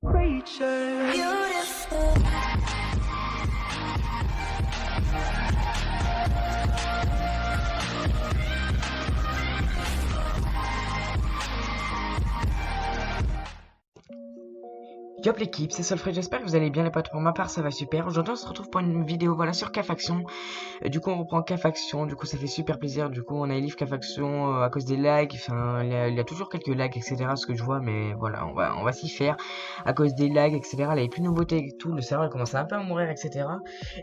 creature. Beautiful. Yop l'équipe, c'est Solfred, j'espère que vous allez bien les potes, pour ma part ça va super. Aujourd'hui on se retrouve pour une vidéo voilà sur K-Faction. Du coup on reprend K-Faction, du coup ça fait super plaisir. Du coup on a Elif K-Faction à cause des lags, enfin il y a toujours quelques lags etc, ce que je vois, mais voilà on va s'y faire à cause des lags etc. Là il y a plus de nouveautés et tout, le serveur commence un peu à mourir etc.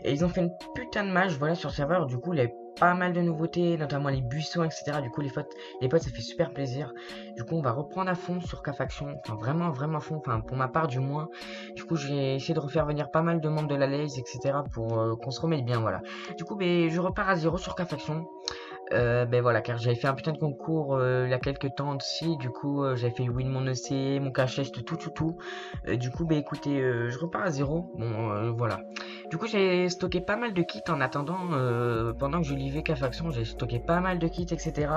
Et ils ont fait une putain de match voilà sur le serveur, du coup il y a pas mal de nouveautés, notamment les buissons etc. Du coup les potes ça fait super plaisir. Du coup on va reprendre à fond sur K-Faction, enfin vraiment à fond, enfin pour ma part du moins. Du coup j'ai essayé de refaire venir pas mal de membres de la laise etc. pour qu'on se remette bien voilà. Du coup ben, je repars à zéro sur K-Faction. Ben voilà, car j'avais fait un putain de concours il y a quelques temps aussi, du coup j'avais fait win mon EC, mon cachette, tout. Du coup, ben écoutez, je repars à zéro, bon voilà. Du coup j'ai stocké pas mal de kits en attendant, pendant que je livais K-Faction, j'ai stocké pas mal de kits etc.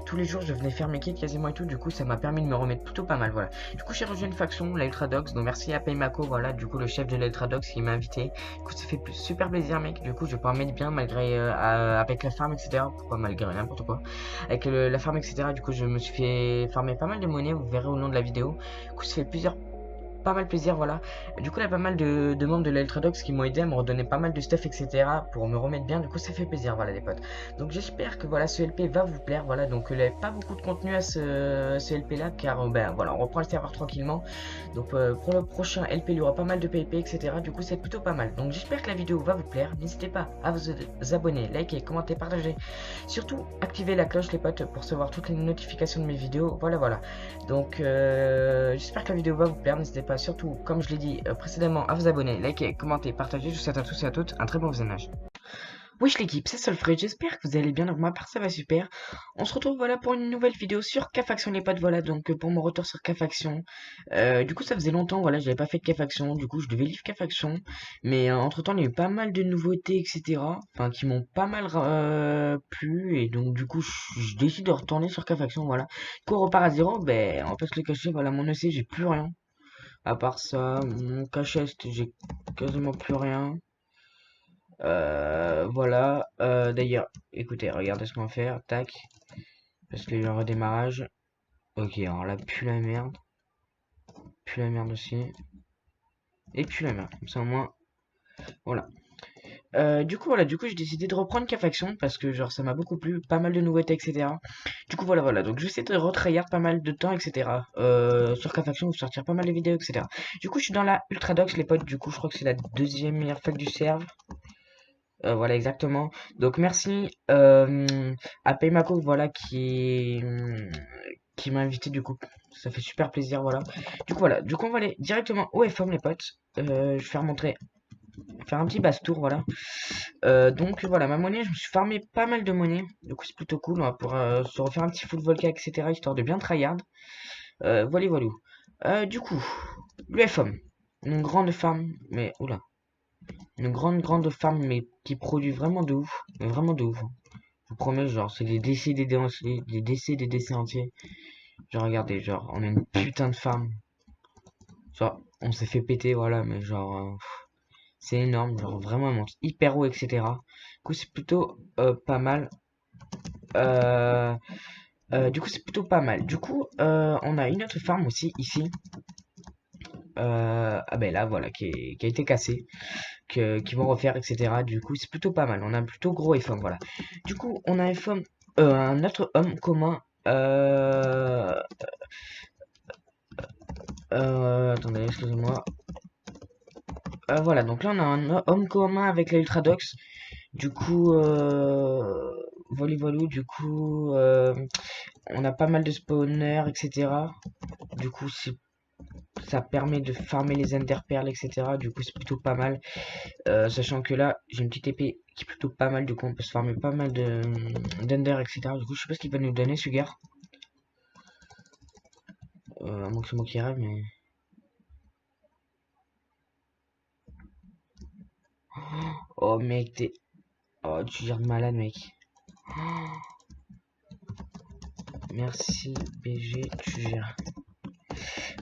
Tous les jours je venais faire mes kits quasiment et tout, du coup ça m'a permis de me remettre plutôt pas mal, voilà. Du coup j'ai rejoint une faction, la Ultradox, donc merci à Paymako, voilà, du coup le chef de l'Ultradox qui m'a invité. Du coup ça fait super plaisir mec, du coup je vais pouvoir mettre bien malgré, avec la farm etc. Pourquoi malgré n'importe quoi. Avec la farm etc. Du coup je me suis fait farmer pas mal de monnaie, vous verrez au long de la vidéo. Du coup ça fait pas mal plaisir voilà. Du coup il y a pas mal de membres de l'Ultradox qui m'ont aidé à me redonner pas mal de stuff etc. pour me remettre bien, du coup ça fait plaisir voilà les potes. Donc j'espère que voilà ce LP va vous plaire voilà. Donc il n'y avait pas beaucoup de contenu à ce LP là car ben voilà on reprend le serveur tranquillement. Donc pour le prochain LP il y aura pas mal de PvP etc. Du coup c'est plutôt pas mal. Donc j'espère que la vidéo va vous plaire. N'hésitez pas à vous abonner, liker, commenter, partager. Surtout activez la cloche les potes pour recevoir toutes les notifications de mes vidéos. Voilà. Donc j'espère que la vidéo va vous plaire. N'hésitez pas surtout, comme je l'ai dit précédemment, à vous abonner, liker, commenter, partager. Je vous souhaite à tous et à toutes un très bon visionnage. Wesh l'équipe, c'est Solfred, j'espère que vous allez bien, donc moi part ça va super. On se retrouve voilà pour une nouvelle vidéo sur K-Faction les potes, voilà, donc pour mon retour sur K-Faction. Du coup ça faisait longtemps, voilà, j'avais pas fait de K-Faction, du coup je devais livre K-Faction. Mais entre temps il y a eu pas mal de nouveautés, etc. Enfin qui m'ont pas mal plu, et donc du coup je décide de retourner sur K-Faction, voilà. Du coup on repart à zéro, ben on peut se le cacher, voilà, mon EC j'ai plus rien. À part ça, mon cachette j'ai quasiment plus rien. Voilà. D'ailleurs, écoutez, regardez ce qu'on va faire. Tac. Parce qu'il y a eu un redémarrage. Ok, alors là, plus la merde. Plus la merde aussi. Et plus la merde. Comme ça, au moins. Voilà. Du coup, j'ai décidé de reprendre K-Faction parce que, genre, ça m'a beaucoup plu. Pas mal de nouveautés, etc. Du coup, voilà. Donc, j'essaie de retryhard pas mal de temps, etc. Sur K-Faction, vous sortir pas mal de vidéos, etc. Du coup, je suis dans la Ultradox, les potes. Du coup, je crois que c'est la deuxième meilleure fac du serve. Voilà exactement. Donc merci à Paymako voilà qui m'a invité du coup. Ça fait super plaisir voilà. Du coup on va aller directement au FOM les potes. Je vais faire un petit basse-tour voilà. Donc voilà ma monnaie, je me suis farmé pas mal de monnaie. Du coup c'est plutôt cool. On va pouvoir se refaire un petit full volca etc. histoire de bien tryhard. Voilà. Du coup le FOM, une grande farm mais oula. Une grande farm mais qui produit vraiment de ouf. Mais vraiment de ouf, hein. Je vous promets, genre, c'est des décès entiers. Genre, regardez, genre, on a une putain de farm. Genre, on s'est fait péter, voilà, mais genre, c'est énorme, genre, vraiment, un monstre hyper haut, etc. Du coup, c'est plutôt pas mal. Du coup, c'est plutôt pas mal. Du coup, on a une autre farm aussi, ici. Ah ben là, voilà, qui a été cassée. Qui vont refaire, etc. Du coup, c'est plutôt pas mal. On a un plutôt gros iPhone, voilà. Du coup, on a un iPhone, un autre homme commun. Attendez, excusez-moi. Voilà, donc là, on a un homme commun avec la Ultradox. Du coup, du coup, on a pas mal de spawners, etc. Du coup, ça permet de farmer les enderperles, etc. Du coup, c'est plutôt pas mal. Sachant que là, j'ai une petite épée qui est plutôt pas mal, du coup on peut se farmer pas mal d'ender, etc. Du coup, je sais pas ce qu'il va nous donner, ce gars. À moins que c'est moi qui rêve, mais... Oh, mec, t'es... Oh, tu gères de malade, mec. Merci, BG, tu gères.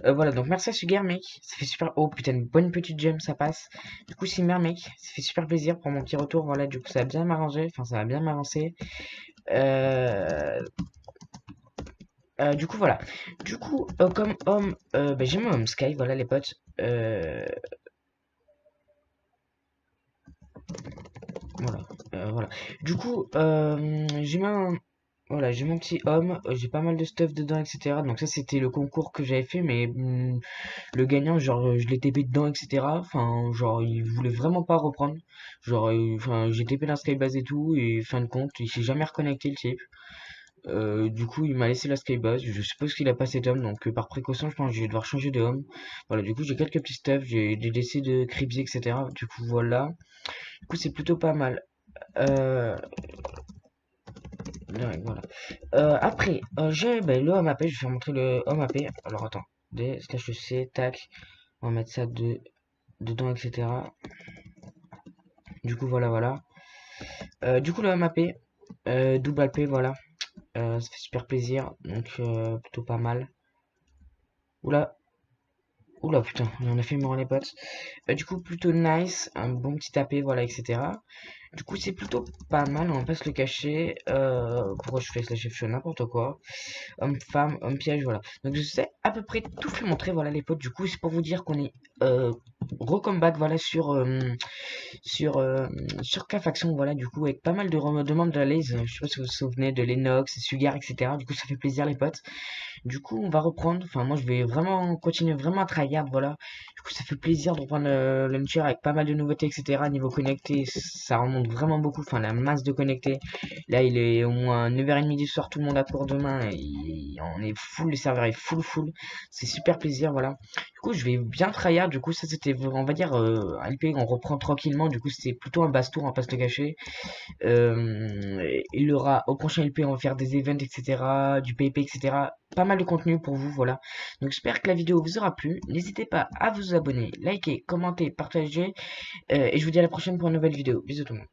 Voilà, donc merci à Sugar, mec. Ça fait super. Oh putain, une bonne petite gemme, ça passe. Du coup, Simmer, mec, ça fait super plaisir pour mon petit retour. Voilà, du coup, ça a bien m'arranger. Enfin, ça a bien m'avancer. Euh... du coup, voilà. Du coup, comme homme, j'ai mon homme Sky. Voilà, les potes. Voilà. Voilà. Du coup, voilà, j'ai mon petit homme, j'ai pas mal de stuff dedans, etc. Donc ça, c'était le concours que j'avais fait, mais le gagnant, genre, je l'ai TP dedans, etc. Enfin, genre, il voulait vraiment pas reprendre. Genre, enfin, j'ai TP dans Skybase et tout, et fin de compte, il s'est jamais reconnecté, le type. Du coup, il m'a laissé la Skybase. Je suppose qu'il a pas cet homme, donc par précaution, je pense que je vais devoir changer de home. Voilà, du coup, j'ai quelques petits stuff, j'ai des décès de Cribs, etc. Du coup, voilà. Du coup, c'est plutôt pas mal. Euh, ouais, voilà. Après, j'ai le home AP, je vais faire montrer le home AP. Alors, attends. Des slash C, tac. On va mettre ça dedans, etc. Du coup, voilà, voilà. Du coup, le home AP, double AP, voilà. Ça fait super plaisir, donc plutôt pas mal. Oula, oula, putain, on a fait mourir les potes. Du coup, plutôt nice, un bon petit AP, voilà, etc. Du coup, c'est plutôt pas mal, on va pas se le cacher. Pourquoi je fais slash F, je fais n'importe quoi. Homme-femme, homme-piège, voilà. Donc je sais à peu près tout fait montrer, voilà les potes. Du coup, c'est pour vous dire qu'on est recombat, voilà, sur, euh, sur K-Faction, voilà, du coup, avec pas mal de membres de la Laze. Je sais pas si vous vous souvenez de Lennox, Sugar, etc. Du coup, ça fait plaisir, les potes. Du coup, on va reprendre. Enfin, moi, je vais vraiment continuer vraiment à tryhard, voilà. Du coup, ça fait plaisir de reprendre le launcher avec pas mal de nouveautés, etc. Niveau connecté, ça remonte vraiment beaucoup. Enfin, la masse de connectés. Là, il est au moins 9h30 du soir, tout le monde a cours demain. Et on est full, le serveur est full. C'est super plaisir, voilà. Du coup, je vais bien tryhard. Du coup, ça, c'était, on va dire, un LP, on reprend tranquillement. Du coup, c'était plutôt un basse-tour, on va pas se le cacher. Il aura au prochain LP, on va faire des events, etc., du PvP, etc. Pas mal de contenu pour vous, voilà. Donc j'espère que la vidéo vous aura plu. N'hésitez pas à vous abonner, liker, commenter, partager. Et je vous dis à la prochaine pour une nouvelle vidéo. Bisous tout le monde.